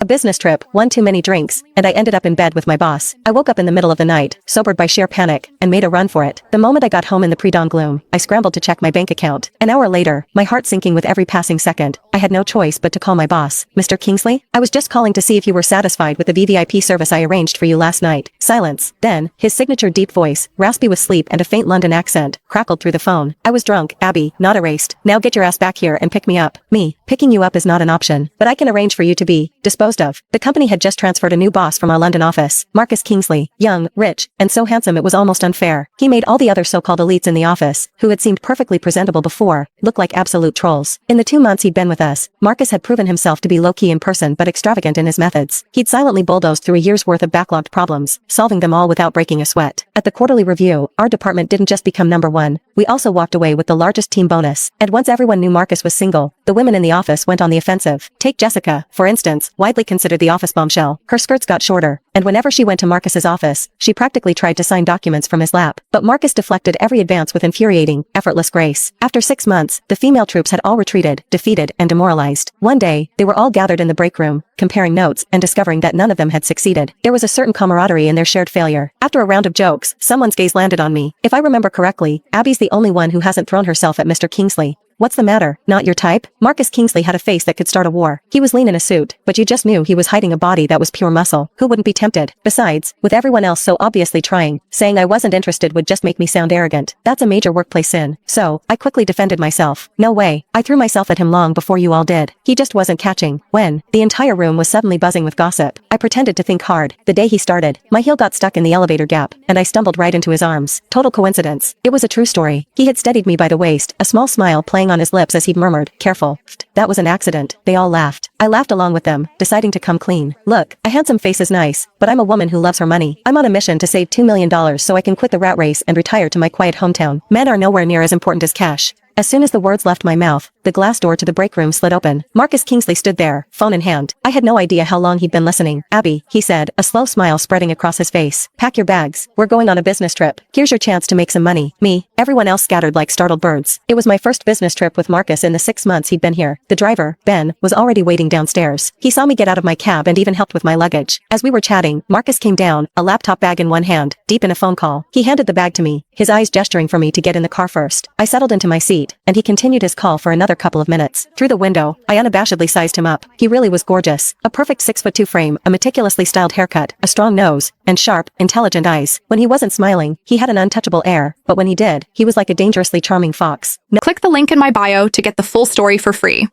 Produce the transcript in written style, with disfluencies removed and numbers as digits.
A business trip, one too many drinks, and I ended up in bed with my boss. I woke up in the middle of the night, sobered by sheer panic, and made a run for it. The moment I got home in the pre-dawn gloom, I scrambled to check my bank account. An hour later, my heart sinking with every passing second, I had no choice but to call my boss. Mr. Kingsley? I was just calling to see if you were satisfied with the VVIP service I arranged for you last night. Silence. Then, his signature deep voice, raspy with sleep and a faint London accent, crackled through the phone. I was drunk, Abby, not erased. Now get your ass back here and pick me up. Me. Picking you up is not an option, but I can arrange for you to be disposed of. The company had just transferred a new boss from our London office, Marcus Kingsley, young, rich, and so handsome it was almost unfair. He made all the other so-called elites in the office, who had seemed perfectly presentable before, look like absolute trolls. In the 2 months he'd been with us, Marcus had proven himself to be low-key in person but extravagant in his methods. He'd silently bulldozed through a year's worth of backlogged problems, solving them all without breaking a sweat. At the quarterly review, our department didn't just become number one, we also walked away with the largest team bonus. And once everyone knew Marcus was single, the women in the office went on the offensive. Take Jessica, for instance, widely considered the office bombshell. Her skirts got shorter, and whenever she went to Marcus's office, she practically tried to sign documents from his lap. But Marcus deflected every advance with infuriating, effortless grace. After 6 months, the female troops had all retreated, defeated, and demoralized. One day, they were all gathered in the break room, comparing notes and discovering that none of them had succeeded. There was a certain camaraderie in their shared failure. After a round of jokes, someone's gaze landed on me. If I remember correctly, Abby's the only one who hasn't thrown herself at Mr. Kingsley. What's the matter? Not your type? Marcus Kingsley had a face that could start a war. He was lean in a suit, but you just knew he was hiding a body that was pure muscle. Who wouldn't be tempted? Besides, with everyone else so obviously trying, saying I wasn't interested would just make me sound arrogant. That's a major workplace sin. So, I quickly defended myself. No way. I threw myself at him long before you all did. He just wasn't catching. When the entire room was suddenly buzzing with gossip, I pretended to think hard. The day he started, my heel got stuck in the elevator gap, and I stumbled right into his arms. Total coincidence. It was a true story. He had steadied me by the waist, a small smile playing on his lips as he murmured, "Careful. That was an accident." They all laughed. I laughed along with them, deciding to come clean. Look, a handsome face is nice, but I'm a woman who loves her money. I'm on a mission to save $2 million so I can quit the rat race and retire to my quiet hometown. Men are nowhere near as important as cash. As soon as the words left my mouth, the glass door to the break room slid open. Marcus Kingsley stood there, phone in hand. I had no idea how long he'd been listening. "Abby," he said, a slow smile spreading across his face. "Pack your bags. We're going on a business trip. Here's your chance to make some money." Me. Everyone else scattered like startled birds. It was my first business trip with Marcus in the 6 months he'd been here. The driver, Ben, was already waiting downstairs. He saw me get out of my cab and even helped with my luggage. As we were chatting, Marcus came down, a laptop bag in one hand, deep in a phone call. He handed the bag to me, his eyes gesturing for me to get in the car first. I settled into my seat, and he continued his call for another couple of minutes. Through the window, I unabashedly sized him up. He really was gorgeous. A perfect 6'2" frame, a meticulously styled haircut, a strong nose, and sharp, intelligent eyes. When he wasn't smiling, he had an untouchable air, but when he did, he was like a dangerously charming fox. Click the link in my bio to get the full story for free.